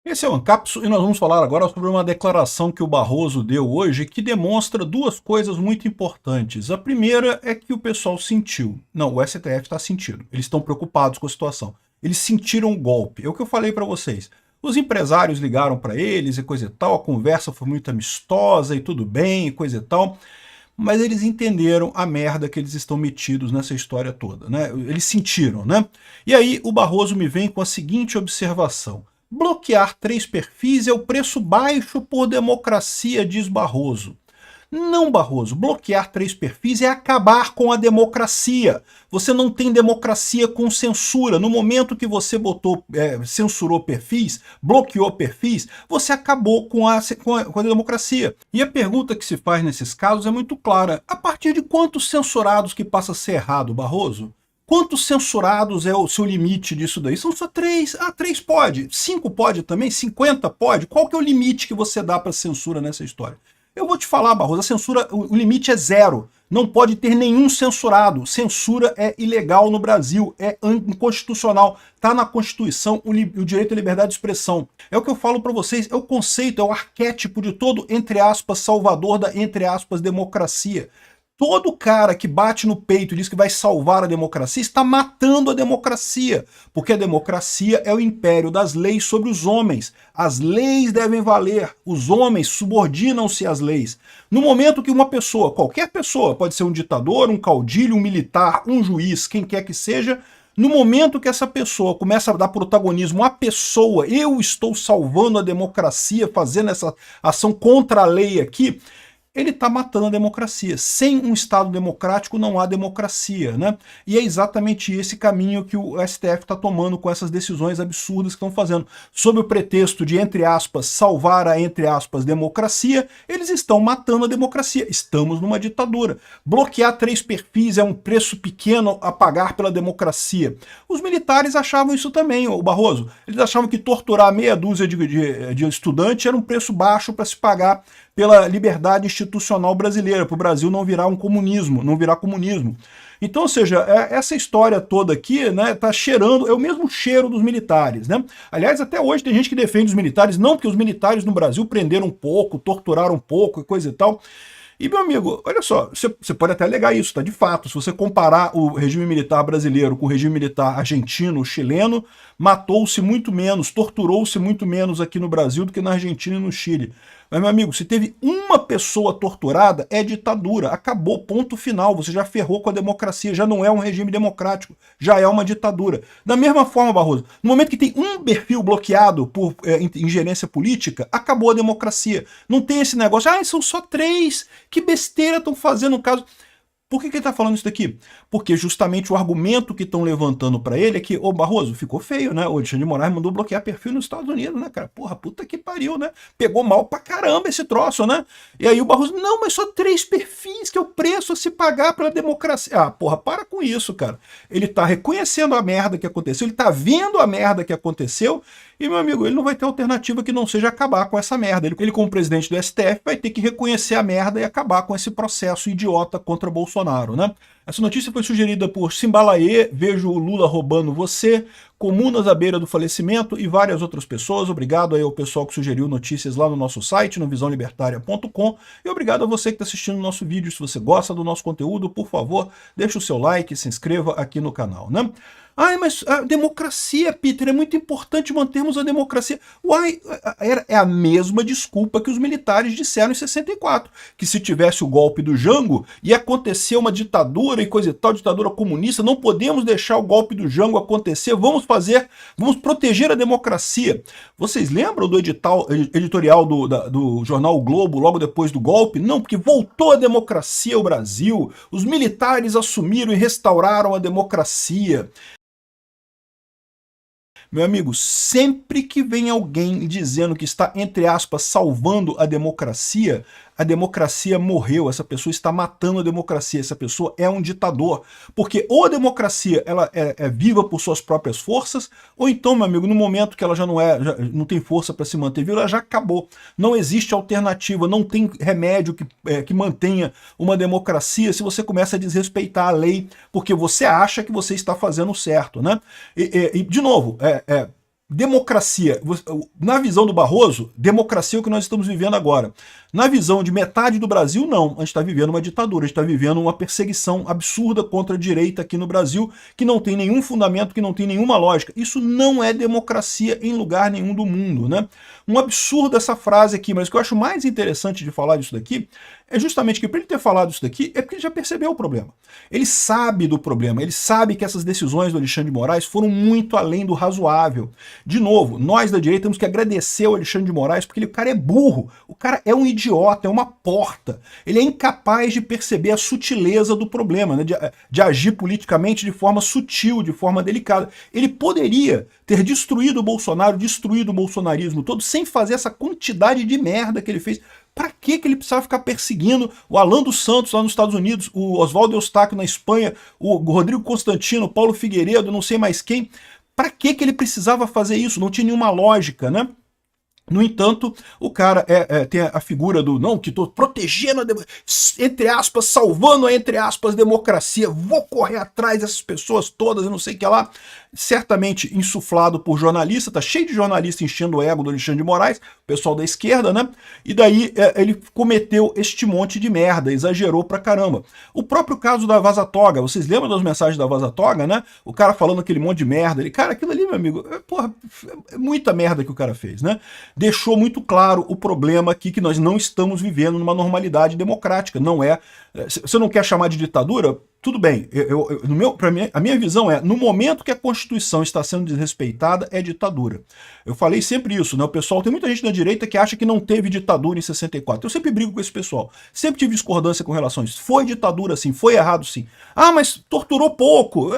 Esse é o Ancapso e nós vamos falar agora sobre uma declaração que o Barroso deu hoje que demonstra duas coisas muito importantes. A primeira é que o pessoal sentiu. Não, o STF está sentindo. Eles estão preocupados com a situação. Eles sentiram o golpe. É o que eu falei para vocês. Os empresários ligaram para eles e coisa e tal, a conversa foi muito amistosa e tudo bem e coisa e tal, mas eles entenderam a merda que eles estão metidos nessa história toda, né? Eles sentiram, né? E aí o Barroso me vem com a seguinte observação: bloquear 3 perfis é o preço baixo por democracia, diz Barroso. Não, Barroso, bloquear 3 perfis é acabar com a democracia. Você não tem democracia com censura. No momento que você censurou perfis, bloqueou perfis, você acabou com a democracia. E a pergunta que se faz nesses casos é muito clara. A partir de quantos censurados que passa a ser errado, Barroso? Quantos censurados é o seu limite disso daí? São só 3. Ah, 3 pode. 5 pode também? 50 pode? Qual que é o limite que você dá para censura nessa história? Eu vou te falar, Barroso, a censura, o limite é 0. Não pode ter nenhum censurado. Censura é ilegal no Brasil, é inconstitucional. Está na Constituição o direito à liberdade de expressão. É o que eu falo para vocês, é o conceito, é o arquétipo de todo, entre aspas, salvador da, entre aspas, democracia. Todo cara que bate no peito e diz que vai salvar a democracia está matando a democracia, porque a democracia é o império das leis sobre os homens. As leis devem valer, os homens subordinam-se às leis. No momento que uma pessoa, qualquer pessoa, pode ser um ditador, um caudilho, um militar, um juiz, quem quer que seja, no momento que essa pessoa começa a dar protagonismo à pessoa, eu estou salvando a democracia, fazendo essa ação contra a lei aqui, ele está matando a democracia. Sem um Estado democrático não há democracia, né? E é exatamente esse caminho que o STF está tomando com essas decisões absurdas que estão fazendo. Sob o pretexto de, entre aspas, salvar a, entre aspas, democracia, eles estão matando a democracia. Estamos numa ditadura. Bloquear 3 perfis é um preço pequeno a pagar pela democracia. Os militares achavam isso também, o Barroso. Eles achavam que torturar meia dúzia de estudantes era um preço baixo para se pagar pela liberdade institucional brasileira, para o Brasil não virar um comunismo, não virar comunismo. Então, ou seja, essa história toda aqui, né, tá cheirando, é o mesmo cheiro dos militares, né? Aliás, até hoje tem gente que defende os militares, não porque os militares no Brasil prenderam um pouco, torturaram um pouco e coisa e tal. E, meu amigo, olha só, você pode até alegar isso, tá? De fato, se você comparar o regime militar brasileiro com o regime militar argentino, chileno, matou-se muito menos, torturou-se muito menos aqui no Brasil do que na Argentina e no Chile. Mas, meu amigo, se teve uma pessoa torturada, é ditadura. Acabou, ponto final. Você já ferrou com a democracia. Já não é um regime democrático. Já é uma ditadura. Da mesma forma, Barroso, no momento que tem um perfil bloqueado por ingerência política, acabou a democracia. Não tem esse negócio, são só 3. Que besteira estão fazendo no caso. Por que ele está falando isso daqui? Porque justamente o argumento que estão levantando para ele é que, ô Barroso, ficou feio, né? O Alexandre de Moraes mandou bloquear perfil nos Estados Unidos, né, cara? Porra, puta que pariu, né? Pegou mal pra caramba esse troço, né? E aí o Barroso, não, mas só 3 perfis, que é o preço a se pagar pela democracia. Ah, porra, para com isso, cara. Ele tá reconhecendo a merda que aconteceu, ele tá vendo a merda que aconteceu, e, meu amigo, ele não vai ter alternativa que não seja acabar com essa merda. Ele como presidente do STF, vai ter que reconhecer a merda e acabar com esse processo idiota contra Bolsonaro, né? Essa notícia foi sugerida por Simbalaê, Vejo o Lula roubando você, Comunas à beira do falecimento e várias outras pessoas. Obrigado aí ao pessoal que sugeriu notícias lá no nosso site, no visãolibertaria.com, e obrigado a você que está assistindo o nosso vídeo. Se você gosta do nosso conteúdo, por favor, deixe o seu like e se inscreva aqui no canal, né? Ai, mas a democracia, Peter, é muito importante mantermos a democracia. Uai, é a mesma desculpa que os militares disseram em 64, que se tivesse o golpe do Jango, ia acontecer uma ditadura e coisa e tal, ditadura comunista, não podemos deixar o golpe do Jango acontecer, vamos proteger a democracia. Vocês lembram do editorial do jornal o Globo, logo depois do golpe? Não, porque voltou a democracia ao Brasil, os militares assumiram e restauraram a democracia. Meu amigo, sempre que vem alguém dizendo que está, entre aspas, salvando a democracia morreu, essa pessoa está matando a democracia, essa pessoa é um ditador. Porque ou a democracia ela é viva por suas próprias forças, ou então, meu amigo, no momento que ela já não tem força para se manter viva, ela já acabou. Não existe alternativa, não tem remédio que mantenha uma democracia se você começa a desrespeitar a lei, porque você acha que você está fazendo certo, né? De novo, democracia, na visão do Barroso, democracia é o que nós estamos vivendo agora. Na visão de metade do Brasil, não. A gente está vivendo uma ditadura, a gente está vivendo uma perseguição absurda contra a direita aqui no Brasil, que não tem nenhum fundamento, que não tem nenhuma lógica. Isso não é democracia em lugar nenhum do mundo, né? Um absurdo essa frase aqui, mas o que eu acho mais interessante de falar disso daqui é justamente que, para ele ter falado isso daqui, é porque ele já percebeu o problema. Ele sabe do problema, ele sabe que essas decisões do Alexandre de Moraes foram muito além do razoável. De novo, nós da direita temos que agradecer ao Alexandre de Moraes, porque o cara é burro, o cara é um idiota, é uma porta. Ele é incapaz de perceber a sutileza do problema, né? De agir politicamente de forma sutil, de forma delicada. Ele poderia ter destruído o Bolsonaro, destruído o bolsonarismo todo, sem fazer essa quantidade de merda que ele fez. Para que ele precisava ficar perseguindo o Alan dos Santos lá nos Estados Unidos, o Oswaldo Eustáquio na Espanha, o Rodrigo Constantino, o Paulo Figueiredo, não sei mais quem? Para que ele precisava fazer isso? Não tinha nenhuma lógica, né? No entanto, o cara tem a figura do, não, que estou protegendo, entre aspas, salvando a, entre aspas, democracia, vou correr atrás dessas pessoas todas, eu não sei o que lá, certamente insuflado por jornalista, tá cheio de jornalista enchendo o ego do Alexandre de Moraes, o pessoal da esquerda, né? E daí ele cometeu este monte de merda, exagerou pra caramba. O próprio caso da Vaza Toga, vocês lembram das mensagens da Vaza Toga, né? O cara falando aquele monte de merda, cara, aquilo ali, meu amigo, porra, é muita merda que o cara fez, né? Deixou muito claro o problema aqui, que nós não estamos vivendo numa normalidade democrática, não é... Você não quer chamar de ditadura? Tudo bem, a minha visão é, no momento que a Constituição está sendo desrespeitada, é ditadura. Eu falei sempre isso, né? O pessoal, tem muita gente na direita que acha que não teve ditadura em 64. Eu sempre brigo com esse pessoal. Sempre tive discordância com relação a isso. Foi ditadura sim, foi errado sim. Ah, mas torturou pouco.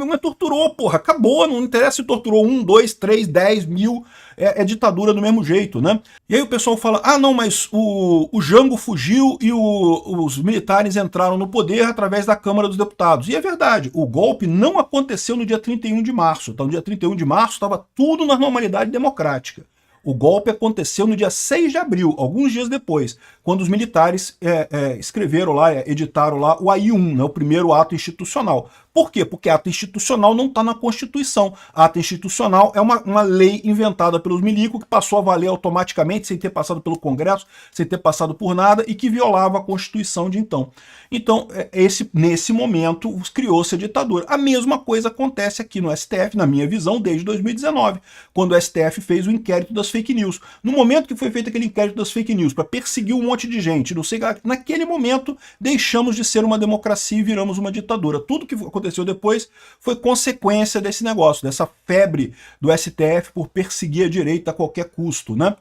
Mas torturou, porra, acabou, não interessa se torturou 1, 2, 3, 10 mil, é ditadura do mesmo jeito, né? E aí o pessoal fala, ah não, mas o Jango fugiu e os militares entraram no poder através da Câmara dos Deputados. E é verdade, o golpe não aconteceu no dia 31 de março. Então, no dia 31 de março estava tudo na normalidade democrática. O golpe aconteceu no dia 6 de abril, alguns dias depois, quando os militares escreveram lá, editaram lá o AI-1, né, o primeiro ato institucional. Por quê? Porque ato institucional não está na Constituição. Ato institucional é uma lei inventada pelos milicos que passou a valer automaticamente, sem ter passado pelo Congresso, sem ter passado por nada, e que violava a Constituição de então. Então, nesse momento, criou-se a ditadura. A mesma coisa acontece aqui no STF, na minha visão, desde 2019, quando o STF fez o inquérito das fake news. No momento que foi feito aquele inquérito das fake news, para perseguir um monte de gente, não sei, naquele momento, deixamos de ser uma democracia e viramos uma ditadura. Tudo que aconteceu depois foi consequência desse negócio, dessa febre do STF por perseguir a direita a qualquer custo, né?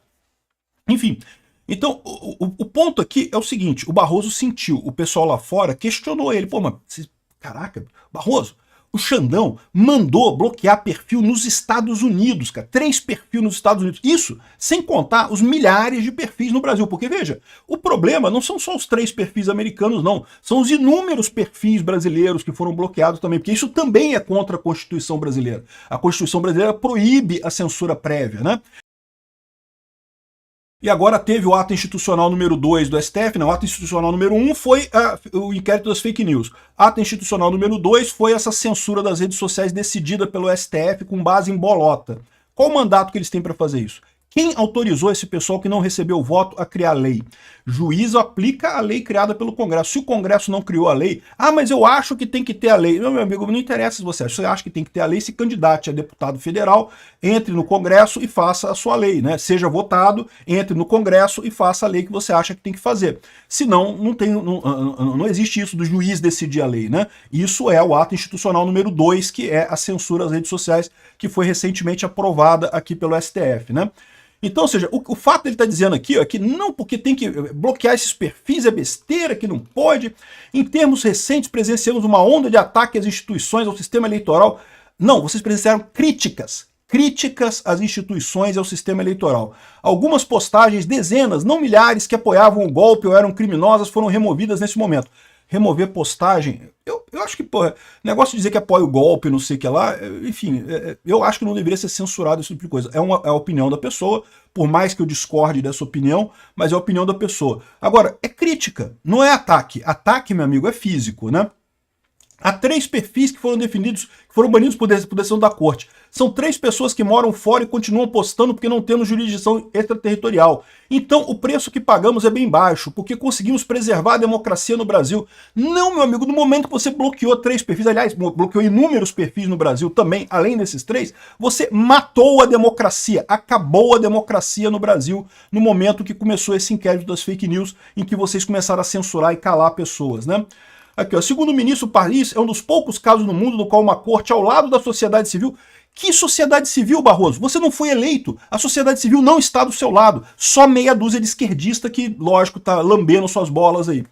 Enfim, então o ponto aqui é o seguinte, o Barroso sentiu, o pessoal lá fora questionou ele, pô, mas caraca, Barroso, o Xandão mandou bloquear perfil nos Estados Unidos, cara. 3 perfis nos Estados Unidos. Isso sem contar os milhares de perfis no Brasil. Porque, veja, o problema não são só os 3 perfis americanos, não. São os inúmeros perfis brasileiros que foram bloqueados também. Porque isso também é contra a Constituição brasileira. A Constituição brasileira proíbe a censura prévia, né? E agora teve o ato institucional número 2 do STF, não, o ato institucional número 1 foi o inquérito das fake news. Ato institucional número 2 foi essa censura das redes sociais decidida pelo STF com base em bolota. Qual o mandato que eles têm para fazer isso? Quem autorizou esse pessoal que não recebeu o voto a criar a lei? Juízo aplica a lei criada pelo Congresso. Se o Congresso não criou a lei, ah, mas eu acho que tem que ter a lei. Não, meu amigo, não interessa se você acha. Se você acha que tem que ter a lei, se candidate a deputado federal, entre no Congresso e faça a sua lei, né? Seja votado, entre no Congresso e faça a lei que você acha que tem que fazer. Senão, não existe isso do juiz decidir a lei, né? Isso é o ato institucional número 2, que é a censura às redes sociais, que foi recentemente aprovada aqui pelo STF, né? Então, ou seja, o fato de ele estar dizendo aqui, ó, que não, porque tem que bloquear esses perfis, é besteira, que não pode. Em termos recentes, presenciamos uma onda de ataque às instituições, ao sistema eleitoral. Não, vocês presenciaram críticas às instituições e ao sistema eleitoral. Algumas postagens, dezenas, não milhares, que apoiavam o golpe ou eram criminosas, foram removidas nesse momento. Remover postagem, eu acho que, porra, negócio de dizer que apoia o golpe, não sei o que lá, enfim, eu acho que não deveria ser censurado esse tipo de coisa. É a opinião da pessoa, por mais que eu discorde dessa opinião, mas é a opinião da pessoa. Agora, é crítica, não é ataque. Ataque, meu amigo, é físico, né? Há 3 perfis que foram definidos, que foram banidos por decisão da corte. São 3 pessoas que moram fora e continuam postando porque não temos jurisdição extraterritorial. Então o preço que pagamos é bem baixo, porque conseguimos preservar a democracia no Brasil. Não, meu amigo, no momento que você bloqueou 3 perfis, aliás, bloqueou inúmeros perfis no Brasil também, além desses 3, você matou a democracia, acabou a democracia no Brasil no momento que começou esse inquérito das fake news, em que vocês começaram a censurar e calar pessoas, né? Aqui, ó, segundo o ministro Paris, é um dos poucos casos no mundo no qual uma corte ao lado da sociedade civil. Que sociedade civil, Barroso? Você não foi eleito. A sociedade civil não está do seu lado. Só meia dúzia de esquerdista que, lógico, tá lambendo suas bolas aí.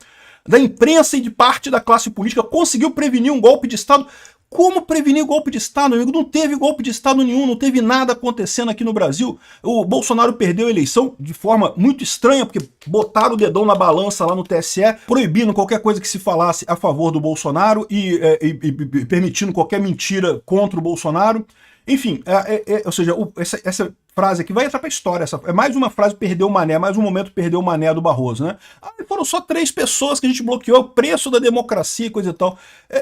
Da imprensa e de parte da classe política conseguiu prevenir um golpe de Estado. Como prevenir golpe de Estado, amigo? Não teve golpe de Estado nenhum, não teve nada acontecendo aqui no Brasil. O Bolsonaro perdeu a eleição de forma muito estranha, porque botaram o dedão na balança lá no TSE, proibindo qualquer coisa que se falasse a favor do Bolsonaro e permitindo qualquer mentira contra o Bolsonaro. Enfim, ou seja, essa frase aqui vai entrar pra história. É mais uma frase perdeu o mané, mais um momento perdeu o mané do Barroso, né? Foram só 3 pessoas que a gente bloqueou, é o preço da democracia e coisa e tal.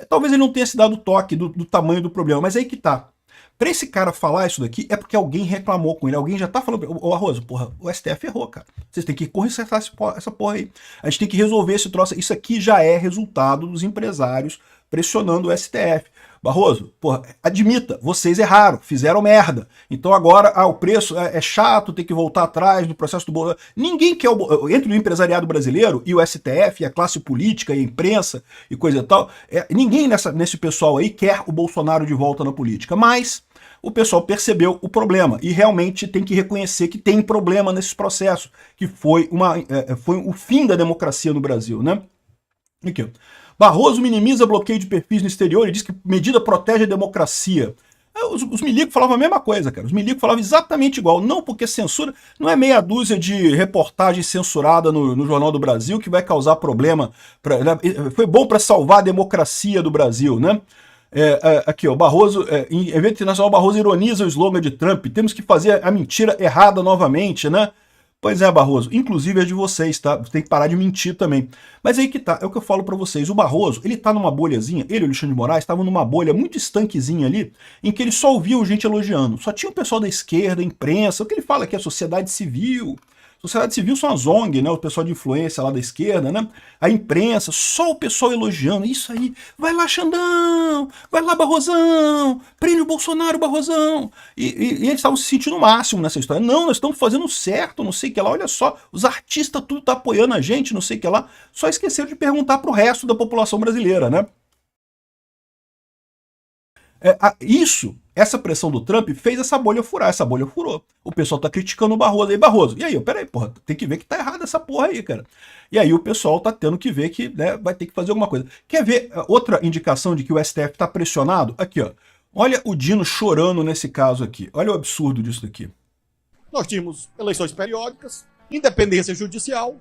Talvez ele não tenha se dado toque do tamanho do problema, mas aí que tá. Pra esse cara falar isso daqui, é porque alguém reclamou com ele, alguém já tá falando, ô Barroso, porra, o STF errou, cara. Vocês têm que consertar essa porra aí. A gente tem que resolver esse troço. Isso aqui já é resultado dos empresários pressionando o STF. Barroso, porra, admita, vocês erraram, fizeram merda. Então agora, o preço é chato, tem que voltar atrás do processo do Bolsonaro. Ninguém quer, entre o empresariado brasileiro e o STF, e a classe política, e a imprensa, e coisa e tal, ninguém nesse pessoal aí quer o Bolsonaro de volta na política. Mas o pessoal percebeu o problema e realmente tem que reconhecer que tem problema nesses processos, que foi o fim da democracia no Brasil, né? Aqui, ó. Barroso minimiza bloqueio de perfis no exterior e diz que medida protege a democracia. Os milicos falavam a mesma coisa, cara. Os milicos falavam exatamente igual. Não, porque censura não é meia dúzia de reportagem censurada no Jornal do Brasil que vai causar problema. Foi bom para salvar a democracia do Brasil, né? Aqui, ó, Barroso, em evento internacional, Barroso ironiza o slogan de Trump. Temos que fazer a mentira errada novamente, né? Pois é, Barroso, inclusive é de vocês, tá? Tem que parar de mentir também. Mas aí que tá, é o que eu falo pra vocês. O Barroso, ele tá numa bolhazinha, ele e o Alexandre de Moraes estavam numa bolha muito estanquezinha ali, em que eles só ouviam gente elogiando. Só tinha o pessoal da esquerda, a imprensa, o que ele fala aqui, a sociedade civil. Sociedade civil são as ONG, né? O pessoal de influência lá da esquerda, né? A imprensa, só o pessoal elogiando. Isso aí, vai lá, Xandão! Vai lá, Barrosão! Prende o Bolsonaro, Barrosão! E eles estavam se sentindo o máximo nessa história. Não, nós estamos fazendo certo, não sei o que lá. Olha só, os artistas tudo tá apoiando a gente, não sei o que lá. Só esqueceram de perguntar pro resto da população brasileira, né? Essa pressão do Trump fez essa bolha furar, essa bolha furou. O pessoal tá criticando o Barroso. Aí, Barroso, e aí, peraí, porra, tem que ver que tá errado essa porra aí, cara. E aí o pessoal tá tendo que ver que, né, vai ter que fazer alguma coisa. Quer ver outra indicação de que o STF tá pressionado? Aqui, ó. Olha o Dino chorando nesse caso aqui. Olha o absurdo disso daqui. Nós tínhamos eleições periódicas, independência judicial,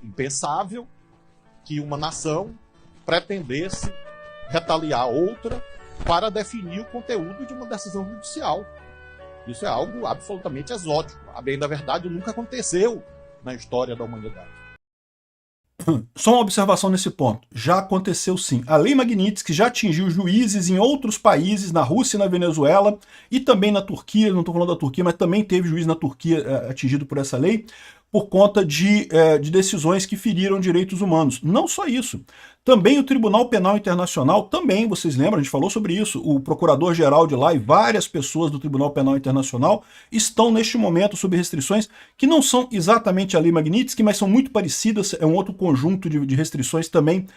impensável que uma nação pretendesse retaliar outra para definir o conteúdo de uma decisão judicial. Isso é algo absolutamente exótico. A bem da verdade, nunca aconteceu na história da humanidade. Só uma observação nesse ponto. Já aconteceu sim. A Lei Magnitsky já atingiu juízes em outros países, na Rússia e na Venezuela, e também na Turquia. Não estou falando da Turquia, mas também teve juiz na Turquia atingido por essa lei, por conta de decisões que feriram direitos humanos. Não só isso. Também o Tribunal Penal Internacional, também, vocês lembram, a gente falou sobre isso, o procurador-geral de lá e várias pessoas do Tribunal Penal Internacional estão neste momento sob restrições que não são exatamente a Lei Magnitsky, mas são muito parecidas, é um outro conjunto de restrições também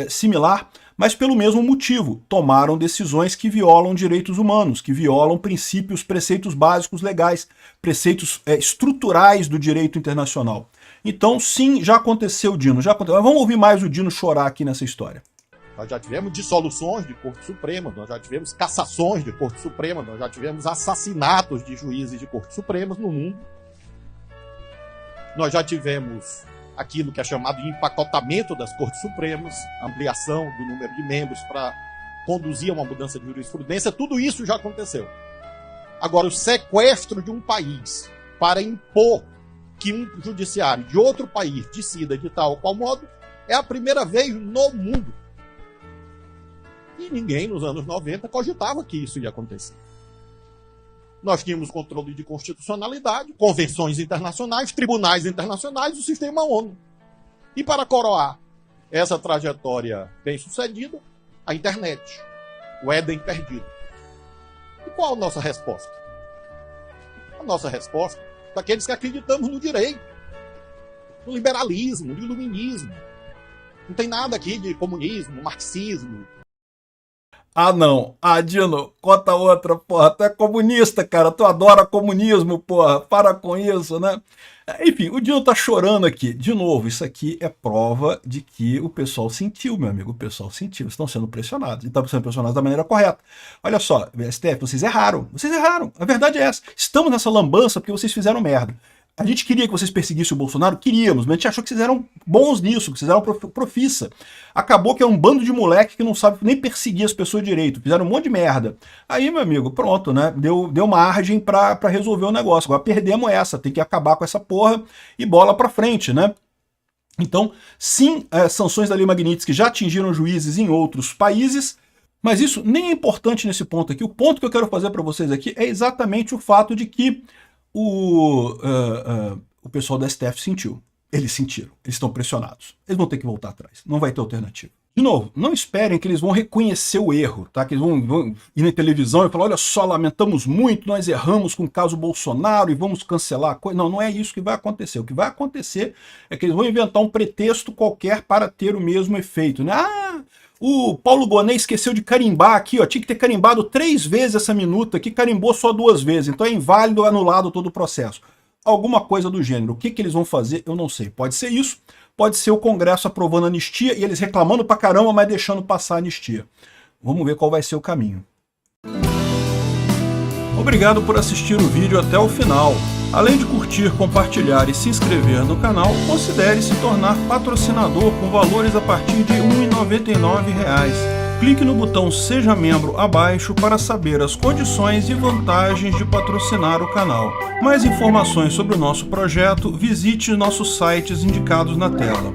similar, mas pelo mesmo motivo, tomaram decisões que violam direitos humanos, que violam princípios, preceitos básicos legais, preceitos estruturais do direito internacional. Então, sim, já aconteceu, Dino, já aconteceu. Mas vamos ouvir mais o Dino chorar aqui nessa história. Nós já tivemos dissoluções de Corte Suprema, nós já tivemos cassações de Corte Suprema, nós já tivemos assassinatos de juízes de Corte Supremas no mundo. Nós já tivemos aquilo que é chamado de empacotamento das Cortes Supremas, ampliação do número de membros para conduzir a uma mudança de jurisprudência, tudo isso já aconteceu. Agora, o sequestro de um país para impor que um judiciário de outro país decida de tal ou qual modo é a primeira vez no mundo. E ninguém, nos anos 90, cogitava que isso ia acontecer. Nós tínhamos controle de constitucionalidade, convenções internacionais, tribunais internacionais e o sistema ONU. E para coroar essa trajetória bem-sucedida, a internet, o Éden perdido. E qual a nossa resposta? A nossa resposta é daqueles que acreditamos no direito, no liberalismo, no iluminismo. Não tem nada aqui de comunismo, marxismo. Ah, não. Ah, Dino, conta outra, porra. Tu é comunista, cara. Tu adora comunismo, porra. Para com isso, né? Enfim, o Dino tá chorando aqui. De novo, isso aqui é prova de que o pessoal sentiu, meu amigo. O pessoal sentiu. Estão sendo pressionados. E estão sendo pressionados da maneira correta. Olha só, STF, vocês erraram. Vocês erraram. A verdade é essa. Estamos nessa lambança porque vocês fizeram merda. A gente queria que vocês perseguissem o Bolsonaro? Queríamos, mas a gente achou que vocês eram bons nisso, que vocês eram profissa. Acabou que é um bando de moleque que não sabe nem perseguir as pessoas direito. Fizeram um monte de merda. Aí, meu amigo, pronto, né? Deu margem pra resolver o negócio. Agora perdemos essa, tem que acabar com essa porra e bola pra frente, né? Então, sim, sanções da Lei Magnitsky já atingiram juízes em outros países, mas isso nem é importante nesse ponto aqui. O ponto que eu quero fazer para vocês aqui é exatamente o fato de que o pessoal da STF sentiu. Eles sentiram. Eles estão pressionados. Eles vão ter que voltar atrás. Não vai ter alternativa. De novo, não esperem que eles vão reconhecer o erro, tá? Que eles vão ir na televisão e falar, olha só, lamentamos muito, nós erramos com o caso Bolsonaro e vamos cancelar a coisa. Não, não é isso que vai acontecer. O que vai acontecer é que eles vão inventar um pretexto qualquer para ter o mesmo efeito, né? Ah, o Paulo Bonet esqueceu de carimbar aqui, ó, tinha que ter carimbado 3 vezes essa minuta aqui, carimbou só 2 vezes, então é inválido, anulado todo o processo. Alguma coisa do gênero. O que eles vão fazer, eu não sei. Pode ser isso, pode ser o Congresso aprovando a anistia e eles reclamando pra caramba, mas deixando passar a anistia. Vamos ver qual vai ser o caminho. Obrigado por assistir o vídeo até o final. Além de curtir, compartilhar e se inscrever no canal, considere se tornar patrocinador com valores a partir de R$ 1,99. Clique no botão Seja Membro abaixo para saber as condições e vantagens de patrocinar o canal. Mais informações sobre o nosso projeto, visite nossos sites indicados na tela.